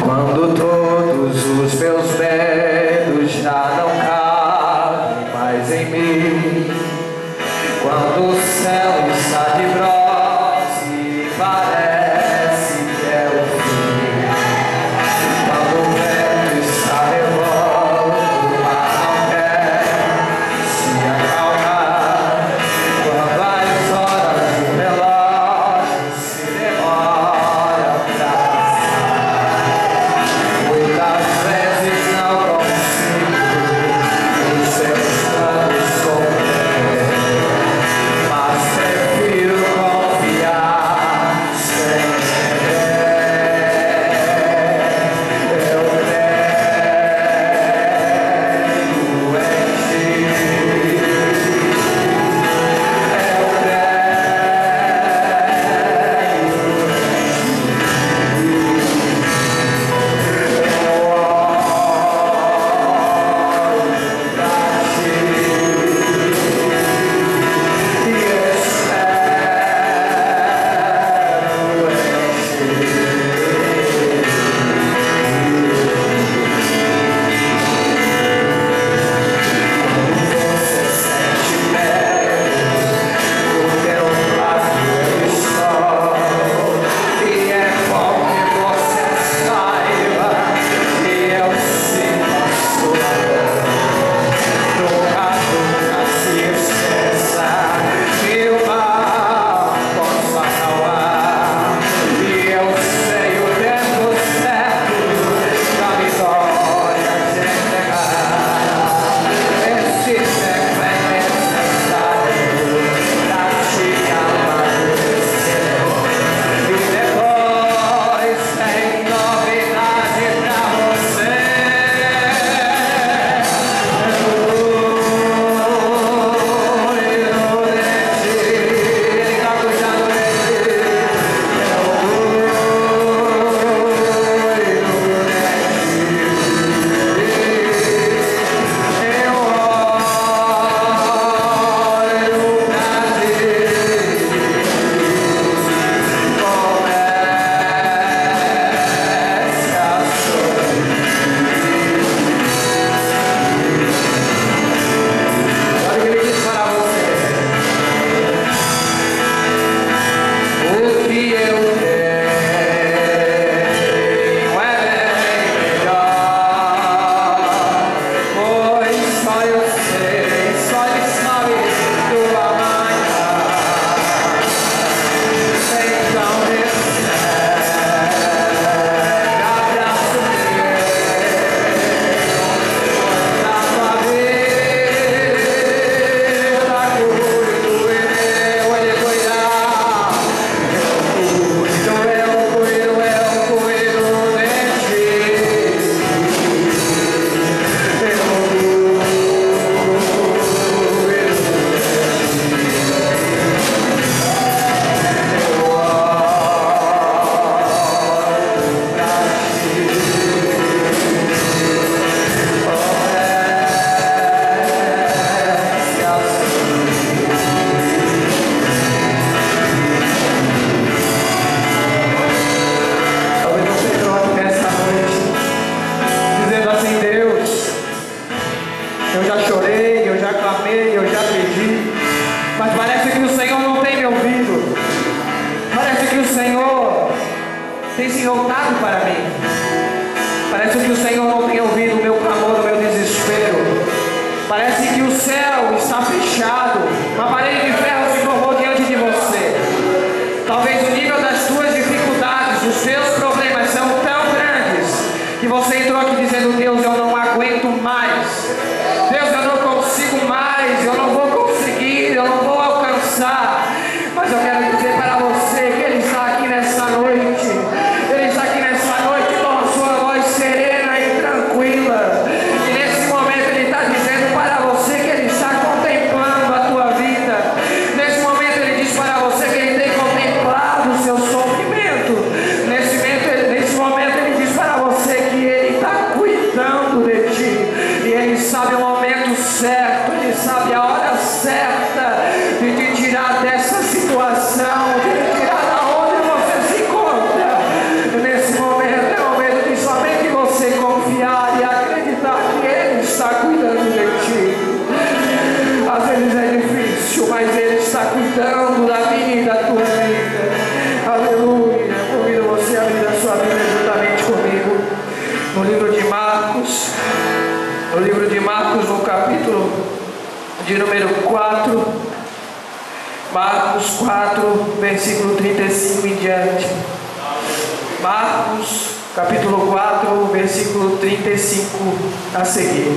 Quando todos os meus medos já não cabem mais em mim, quando o céu está de bronze e parece que é o fim, quando o vento está revolto, o mar não quer se acalmar, quando as horas do relógio se demoram pra passar, muitas vezes não consigo os seus planos compreender, mas prefiro confiar sem querer. Eu creio em ti. Eu já chorei, eu já clamei, eu já pedi, mas parece que o Senhor não tem me ouvido. Parece que o Senhor tem se voltado para mim. Parece que o Senhor não tem ouvido o meu clamor, o meu desespero. Parece que o céu está fechado, uma parede de ferro se formou diante de você. Talvez o nível das suas dificuldades, os seus problemas são tão grandes que você entrou aqui dizendo: Deus, eu não aguento mais. Deus, eu não consigo mais, eu não vou conseguir, eu não vou alcançar. Mas eu quero dizer para você que Ele está aqui nessa noite. Ele está aqui nessa noite com a sua voz serena e tranquila. E nesse momento Ele está dizendo para você que Ele está contemplando a tua vida. Nesse momento Ele diz para você que Ele tem contemplado o seu sofrimento. Nesse momento Ele diz para você que Ele está cuidando de ti. no livro de Marcos, no capítulo de número 4, Marcos 4, versículo 35 em diante. Marcos, capítulo 4, versículo 35 a seguir.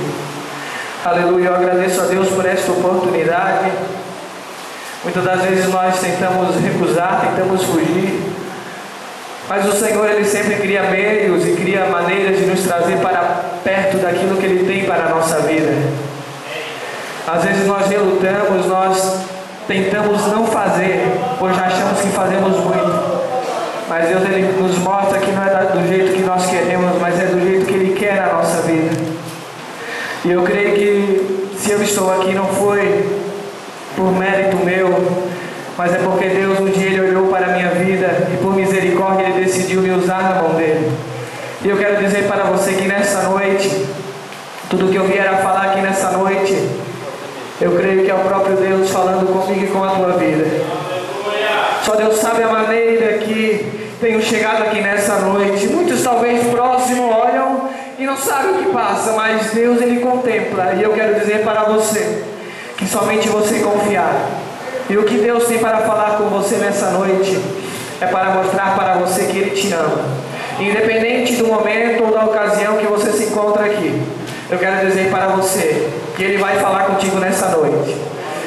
Aleluia, eu agradeço a Deus por esta oportunidade. Muitas das vezes nós tentamos recusar, tentamos fugir, mas o Senhor, Ele sempre cria meios e cria maneiras de nos trazer para perto daquilo que Ele tem para a nossa vida. Às vezes nós relutamos, nós tentamos não fazer, pois já achamos que fazemos muito. Mas Deus, Ele nos mostra que não é do jeito que nós queremos, mas é do jeito que Ele quer na nossa vida. E eu creio que se eu estou aqui não foi por mérito meu, mas é porque Deus um dia Ele olhou para a minha vida e por misericórdia Ele decidiu me usar na mão dEle. E eu quero dizer para você que nessa noite, tudo que eu vier a falar aqui nessa noite, eu creio que é o próprio Deus falando comigo e com a tua vida. Só Deus sabe a maneira que tenho chegado aqui nessa noite. Muitos talvez próximos olham e não sabem o que passa, mas Deus, Ele contempla. E eu quero dizer para você que somente você confiar. E o que Deus tem para falar com você nessa noite é para mostrar para você que Ele te ama. Independente do momento ou da ocasião que você se encontra aqui, eu quero dizer para você que Ele vai falar contigo nessa noite.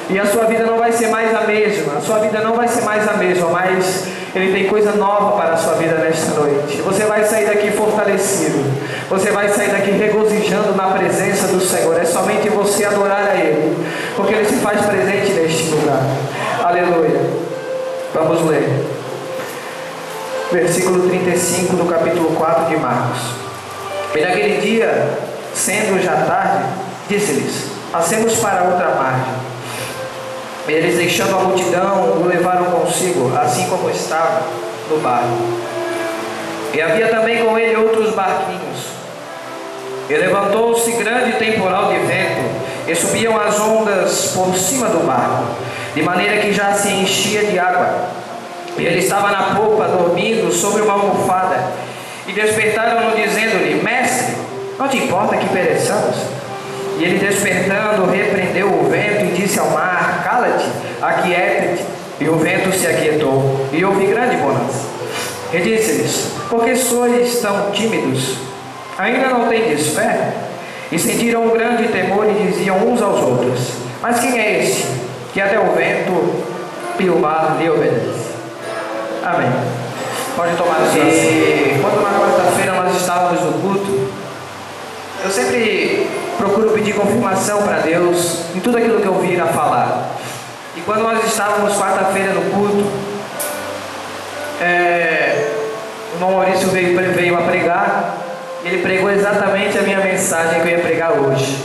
E a sua vida não vai ser mais a mesma. A sua vida não vai ser mais a mesma, mas Ele tem coisa nova para a sua vida nesta noite. Você vai sair daqui fortalecido. Você vai sair daqui regozijando na presença do Senhor. É somente você adorar a Ele, porque Ele se faz presente neste lugar. Aleluia. Vamos ler. Versículo 35 do capítulo 4 de Marcos. E naquele dia, sendo já tarde, disse-lhes: passemos para outra margem. Eles, deixando a multidão, o levaram consigo, assim como estava no barco. E havia também com ele outros barquinhos. E levantou-se grande temporal de vento, e subiam as ondas por cima do barco, de maneira que já se enchia de água. E ele estava na popa, dormindo sobre uma almofada. E despertaram-no, dizendo-lhe: Mestre, não te importa que pereçamos? E ele, despertando, repreendeu o vento e disse ao mar: Cala-te, aquieta-te. E o vento se aquietou, e houve grande bonança. E disse-lhes: Por que sois tão tímidos? Ainda não tendes fé? E sentiram um grande temor e diziam uns aos outros: Mas quem é este, que até o vento e o mar lhe obedecem? Amém. Pode tomar o seu assento. Quando na quarta-feira nós estávamos no culto, eu sempre procuro pedir confirmação para Deus em tudo aquilo que eu vir a falar. E quando nós estávamos quarta-feira no culto, o irmão Maurício veio a pregar. Ele pregou exatamente a minha mensagem que eu ia pregar hoje.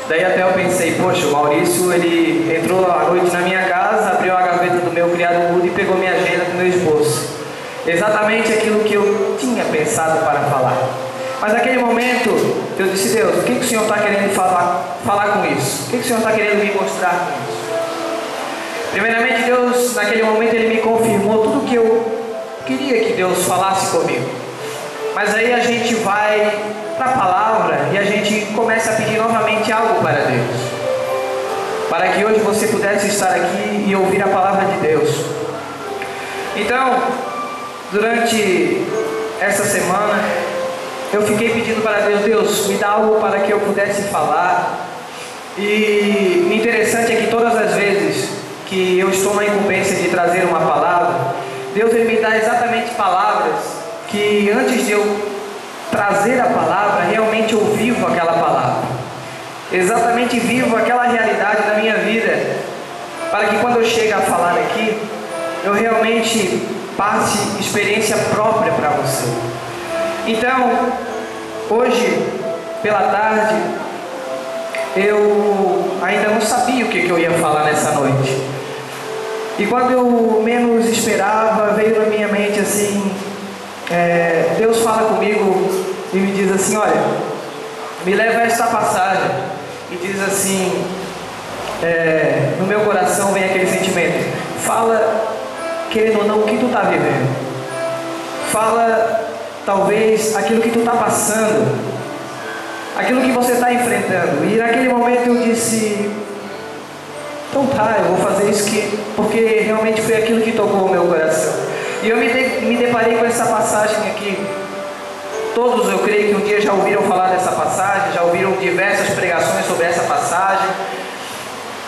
Daí até eu pensei: poxa, o Maurício, ele entrou à noite na minha casa, abriu a gaveta do meu criado mudo e pegou minha agenda do meu esposo. Exatamente aquilo que eu tinha pensado para falar. Mas naquele momento, eu disse: Deus, o que o Senhor está querendo falar com isso? O que o Senhor está querendo me mostrar com isso? Primeiramente, Deus, naquele momento, Ele me confirmou tudo o que eu queria que Deus falasse comigo. Mas aí a gente vai para a palavra e a gente começa a pedir novamente algo para Deus, para que hoje você pudesse estar aqui e ouvir a palavra de Deus. Então, durante essa semana, eu fiquei pedindo para Deus: Deus, me dá algo para que eu pudesse falar. E o interessante é que todas as vezes que eu estou na incumbência de trazer uma palavra, Deus, Ele me dá exatamente palavras que antes de eu trazer a palavra, realmente eu vivo aquela palavra, exatamente vivo aquela realidade da minha vida, para que quando eu chego a falar aqui, eu realmente passe experiência própria para você. Então, hoje, pela tarde, eu ainda não sabia o que eu ia falar nessa noite. E quando eu menos esperava, veio na minha mente assim, Deus fala comigo e me diz assim: olha, me leva a esta passagem. E diz assim, no meu coração vem aquele sentimento: fala, querendo ou não, o que tu está vivendo. Fala talvez aquilo que tu está passando, aquilo que você está enfrentando. E naquele momento eu disse, então tá, eu vou fazer isso porque realmente foi aquilo que tocou o meu coração. E eu me deparei com essa passagem aqui. Todos, eu creio que um dia já ouviram falar dessa passagem, já ouviram diversas pregações sobre essa passagem.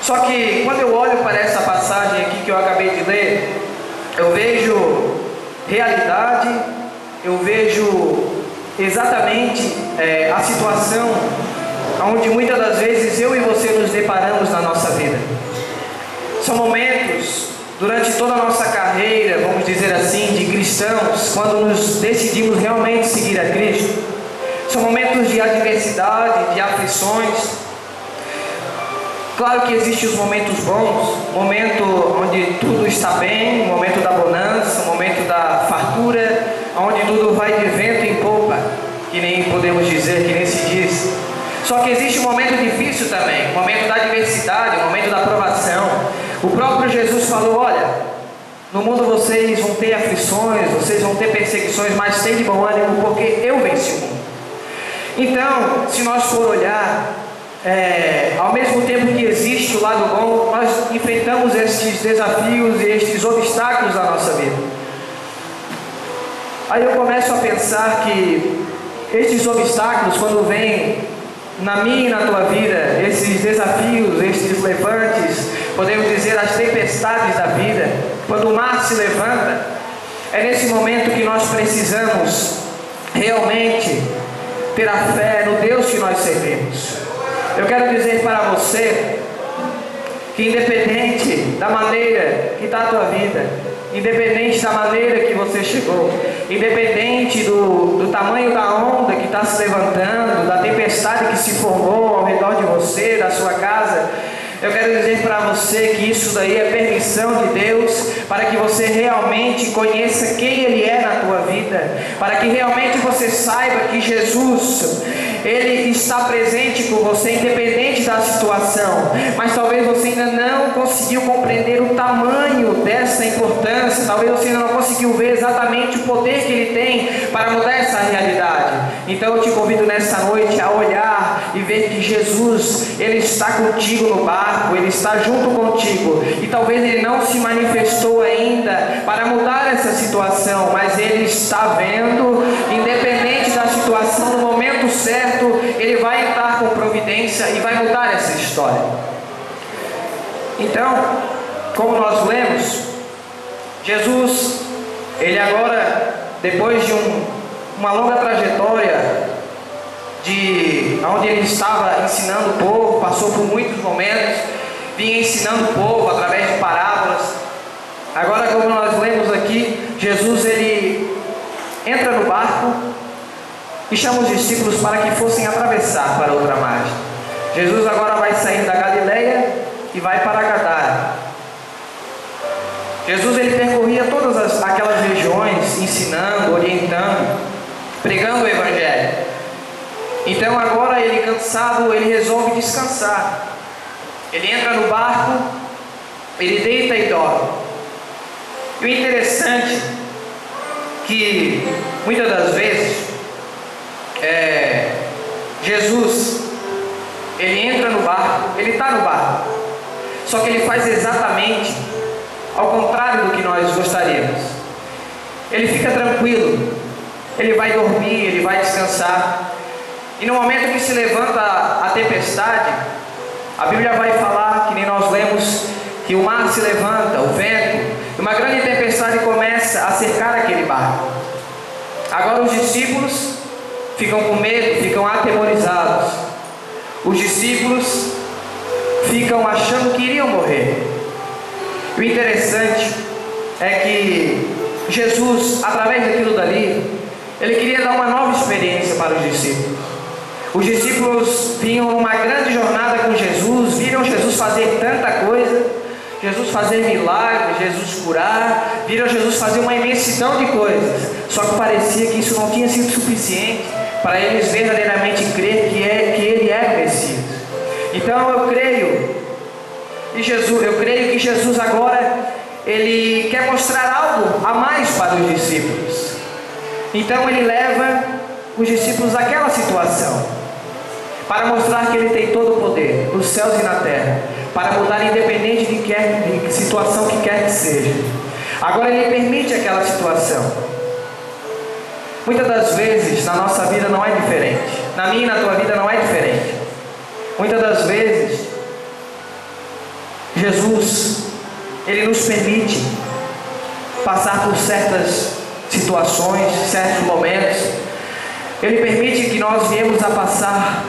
Só que quando eu olho para essa passagem aqui que eu acabei de ler, eu vejo realidade, eu vejo exatamente a situação onde muitas das vezes eu e você nos deparamos na nossa vida. São momentos durante toda a nossa carreira, vamos dizer assim, de cristãos, quando nos decidimos realmente seguir a Cristo. São momentos de adversidade, de aflições. Claro que existem os momentos bons, momento onde tudo está bem, o momento da bonança, o momento da fartura, onde tudo vai de vento em popa, que nem podemos dizer, que nem se diz. Só que existe um momento difícil também, o momento da adversidade, o momento da provação. O próprio Jesus falou, olha, no mundo vocês vão ter aflições, vocês vão ter perseguições, mas tem de bom ânimo, porque eu venci o mundo. Então, se nós for olhar, ao mesmo tempo que existe o lado bom, nós enfrentamos estes desafios e estes obstáculos na nossa vida. Aí eu começo a pensar que estes obstáculos, quando vêm na minha e na tua vida, esses desafios, estes levantes, podemos dizer as tempestades da vida, quando o mar se levanta, é nesse momento que nós precisamos realmente ter a fé no Deus que nós servimos. Eu quero dizer para você que independente da maneira que está a tua vida, independente da maneira que você chegou, independente do tamanho da onda que está se levantando, da tempestade que se formou ao redor de você, da sua casa, eu quero dizer para você que isso daí é permissão de Deus para que você realmente conheça quem Ele é na tua vida, para que realmente você saiba que Jesus, Ele está presente com você independente da situação, mas talvez você ainda não conseguiu compreender o tamanho dessa importância, talvez você ainda não conseguiu ver exatamente o poder que Ele tem para mudar essa realidade. Então eu te convido nesta noite a olhar e ver que Jesus, Ele está contigo no barco, Ele está junto contigo, e talvez Ele não se manifestou ainda para mudar essa situação, mas Ele está vendo, independente da situação, no momento certo, Ele vai entrar com providência e vai mudar essa história. Então, como nós lemos, Jesus, Ele agora, depois de uma longa trajetória, onde Ele estava ensinando o povo, passou por muitos momentos, vinha ensinando o povo através de parábolas. Agora, como nós lemos aqui, Jesus, Ele entra no barco e chama os discípulos para que fossem atravessar para outra margem. Jesus agora vai sair da Galileia e vai para Gadara. Jesus, Ele percorria todas aquelas regiões, ensinando, orientando, pregando o Evangelho. Então agora Ele, cansado, Ele resolve descansar. Ele entra no barco, Ele deita e dorme. E o interessante é que muitas das vezes Jesus, Ele entra no barco, Ele está no barco, só que Ele faz exatamente ao contrário do que nós gostaríamos. Ele fica tranquilo, Ele vai dormir, Ele vai descansar. E no momento que se levanta a tempestade, a Bíblia vai falar, que nem nós lemos, que o mar se levanta, o vento, e uma grande tempestade começa a cercar aquele barco. Agora os discípulos ficam com medo, ficam atemorizados. Os discípulos ficam achando que iriam morrer. E o interessante é que Jesus, através daquilo dali, Ele queria dar uma nova experiência para os discípulos. Os discípulos vinham numa grande jornada com Jesus, viram Jesus fazer tanta coisa, Jesus fazer milagres, Jesus curar, viram Jesus fazer uma imensidão de coisas, só que parecia que isso não tinha sido suficiente para eles verdadeiramente crer que Ele era o Messias. Então eu creio que Jesus agora, Ele quer mostrar algo a mais para os discípulos. Então ele leva os discípulos àquela situação, para mostrar que ele tem todo o poder, nos céus e na terra, para mudar independente de que situação que quer que seja. Agora ele permite aquela situação. Muitas das vezes na nossa vida não é diferente. Na minha e na tua vida não é diferente. Muitas das vezes Jesus, ele nos permite passar por certas situações, certos momentos. Ele permite que nós viemos a passar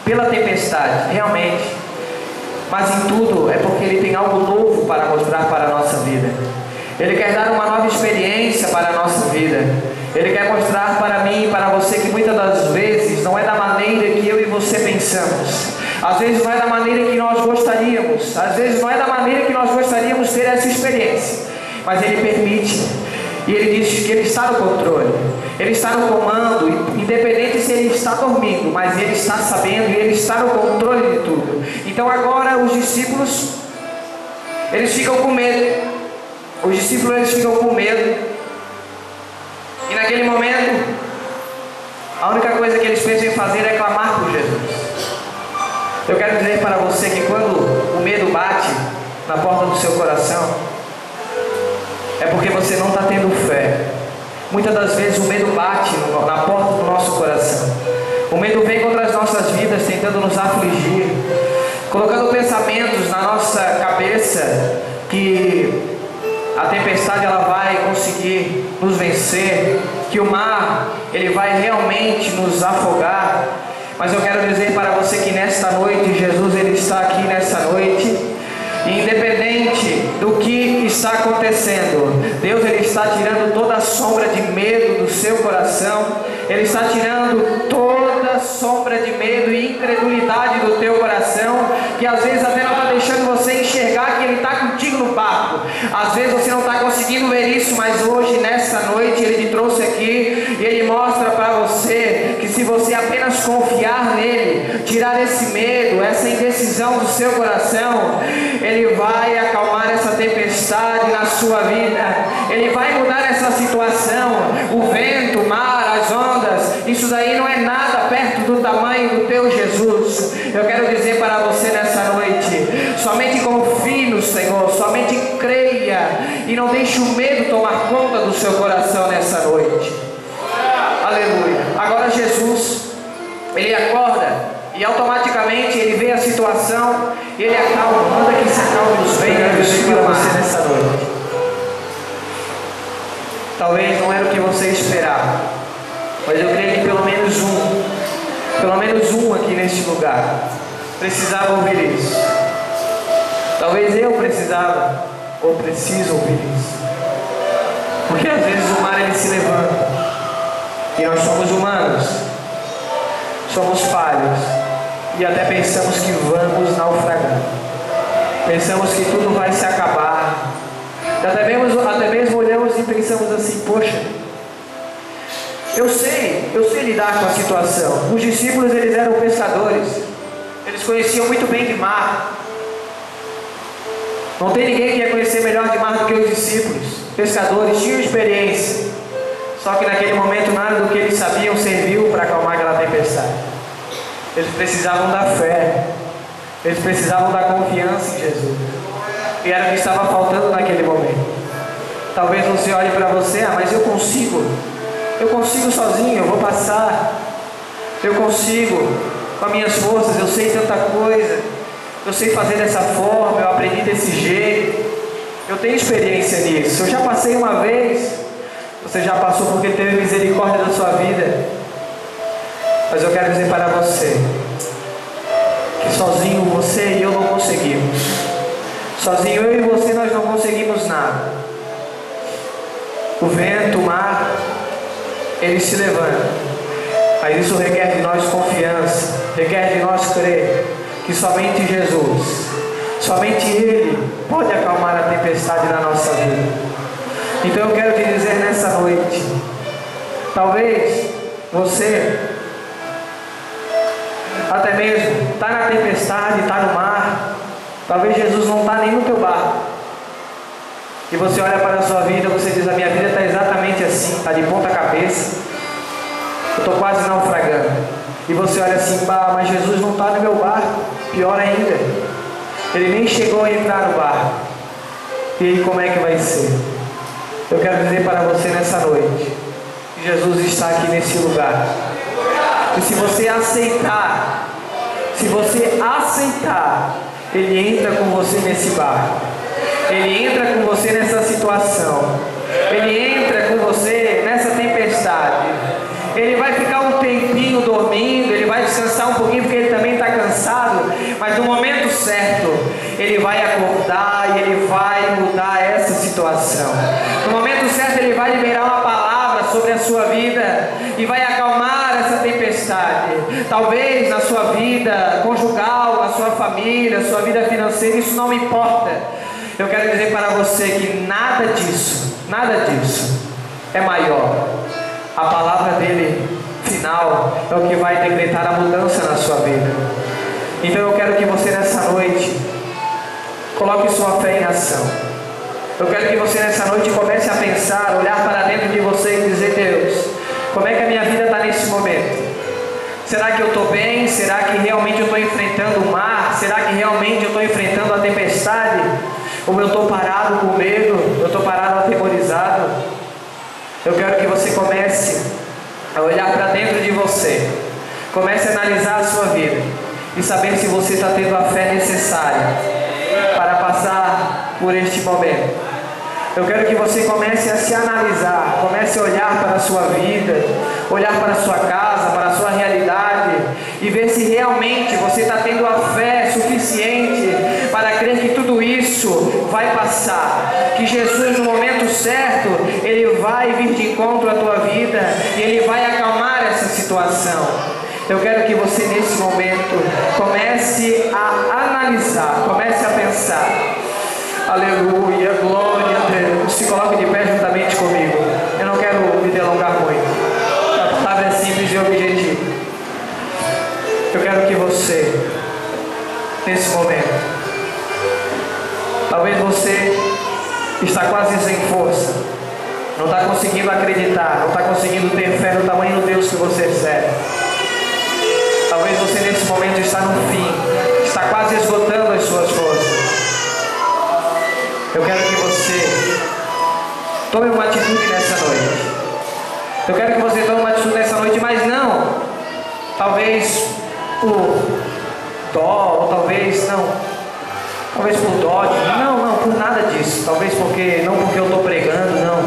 pela tempestade, realmente. Mas em tudo é porque Ele tem algo novo para mostrar para a nossa vida. Ele quer dar uma nova experiência para a nossa vida. Ele quer mostrar para mim e para você que muitas das vezes não é da maneira que eu e você pensamos. Às vezes não é da maneira que nós gostaríamos. Às vezes não é da maneira que nós gostaríamos de ter essa experiência. Mas Ele permite. E Ele diz que Ele está no controle. Ele está no comando, independente se Ele está dormindo, mas Ele está sabendo e Ele está no controle de tudo. Então agora os discípulos, eles ficam com medo. Os discípulos, eles ficam com medo. E naquele momento, a única coisa que eles pensam em fazer é clamar por Jesus. Eu quero dizer para você que quando o medo bate na porta do seu coração, é porque você não está tendo fé. Muitas das vezes o medo bate na porta do nosso coração. O medo vem contra as nossas vidas, tentando nos afligir, colocando pensamentos na nossa cabeça que a tempestade ela vai conseguir nos vencer, que o mar ele vai realmente nos afogar. Mas eu quero dizer para você que nesta noite Jesus ele está aqui nesta noite. Independente do que está acontecendo, Deus ele está tirando toda a sombra de medo do seu coração. Ele está tirando toda a sombra de medo e incredulidade do teu coração, que às vezes até não está deixando você enxergar que Ele está contigo no barco. Às vezes você não está conseguindo ver isso, mas hoje, nessa noite, Ele te trouxe aqui e Ele mostra para você que se você apenas confiar nele, tirar esse medo, essa indecisão do seu coração, Ele vai acalmar essa tempestade na sua vida. Ele vai mudar essa situação. O vento, o mar, as ondas, isso daí não é nada perto do tamanho do teu Jesus. Eu quero dizer para você nessa noite, somente confie no Senhor, somente creia e não deixe o medo tomar conta do seu coração nessa noite. Aleluia. Agora Jesus, ele acorda e automaticamente ele vê a situação, ele acalma, manda que se acalme os ventos para você nessa noite. Talvez não era o que você esperava, mas eu creio que pelo menos um aqui neste lugar precisava ouvir isso. Talvez eu precisava ou preciso ouvir isso, porque às vezes o mar ele se levanta e nós somos humanos, somos falhos e até pensamos que vamos naufragar, pensamos que tudo vai se acabar, até mesmo olhamos e pensamos assim: poxa, eu sei lidar com a situação. Os discípulos eles eram pescadores, eles conheciam muito bem de mar. Não tem ninguém que ia conhecer melhor de mar do que os discípulos. Pescadores tinham experiência, só que naquele momento nada do que eles sabiam serviu para acalmar aquela tempestade. Eles precisavam da fé, eles precisavam da confiança em Jesus, e era o que estava faltando naquele momento. Talvez você olhe para você: ah, mas eu consigo sozinho, eu vou passar, eu consigo com as minhas forças, eu sei tanta coisa, eu sei fazer dessa forma, eu aprendi desse jeito, eu tenho experiência nisso, eu já passei uma vez. Você já passou porque teve misericórdia da sua vida. Mas eu quero dizer para você que sozinho você e eu não conseguimos. Sozinho eu e você nós não conseguimos nada. O vento, o mar, ele se levanta, mas isso requer de nós confiança, requer de nós crer que somente Jesus, somente Ele pode acalmar a tempestade da nossa vida. Então eu quero te dizer nessa noite, talvez você até mesmo está na tempestade, está no mar, talvez Jesus não está nem no teu barco, E você olha para a sua vida, você diz: a minha vida está exatamente assim, está de ponta cabeça, eu estou quase naufragando. E você olha assim: pá, mas Jesus não está no meu barco. Pior ainda, Ele nem chegou a entrar no barco. E aí, como é que vai ser? Eu quero dizer para você nessa noite que Jesus está aqui nesse lugar. E se você aceitar, Ele entra com você nesse barco. Ele entra com você nessa situação. Ele entra com você nessa tempestade. Ele vai ficar um tempinho dormindo, ele vai descansar um pouquinho porque ele também está cansado, mas no momento certo ele vai acordar e ele vai mudar essa situação. No momento certo ele vai liberar uma palavra sobre a sua vida e vai acalmar essa tempestade. Talvez na sua vida conjugal, na sua família, sua vida financeira, isso não importa. Eu quero dizer para você que nada disso é maior. A palavra dele final é o que vai decretar a mudança na sua vida. Então eu quero que você nessa noite coloque sua fé em ação. Eu quero que você nessa noite comece a pensar, olhar para dentro de você e dizer: Deus, como é que a minha vida está nesse momento? Será que eu estou bem? Será que realmente eu estou enfrentando o mar? Será que realmente eu estou enfrentando a tempestade? Ou eu estou parado com medo? Eu estou parado atemorizado? Eu quero que você comece a olhar para dentro de você. Comece a analisar a sua vida e saber se você está tendo a fé necessária para passar por este momento. Eu quero que você comece a se analisar, comece a olhar para a sua vida, olhar para a sua casa, para a sua realidade e ver se realmente você está tendo a fé suficiente para crer que tudo isso vai passar, que Jesus no momento certo, Ele vai vir de encontro à tua vida e Ele vai acalmar essa situação. Eu quero que você nesse momento comece a analisar, comece a pensar. Aleluia, glória a Deus. Se coloque de pé juntamente comigo. Eu não quero me delongar muito. A palavra é simples e objetiva. Eu quero que você, nesse momento, talvez você está quase sem força, não está conseguindo acreditar, não está conseguindo ter fé no tamanho do Deus que você serve. Talvez você nesse momento está no fim, está quase esgotando as suas forças. Eu quero que você tome uma atitude nessa noite. Eu quero que você tome uma atitude nessa noite, mas não, talvez por dó, ou talvez por dó, não, por nada disso. Talvez não porque eu estou pregando, não.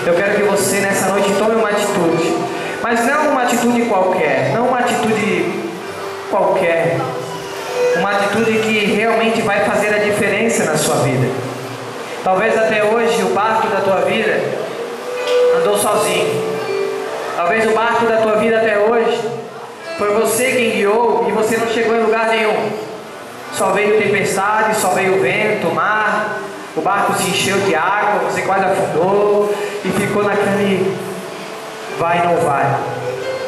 Eu quero que você nessa noite tome uma atitude, mas não uma atitude qualquer, uma atitude que realmente vai fazer a diferença na sua vida. Talvez até hoje o barco da tua vida andou sozinho. Talvez o barco da tua vida até hoje foi você quem guiou e você não chegou em lugar nenhum. Só veio tempestade, só veio vento, mar, o barco se encheu de água, você quase afundou e ficou naquele vai não vai.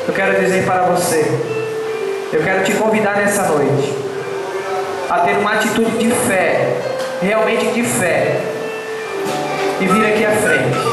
Eu quero dizer para você, eu quero te convidar nessa noite a ter uma atitude de fé, realmente de fé, e vir aqui à frente.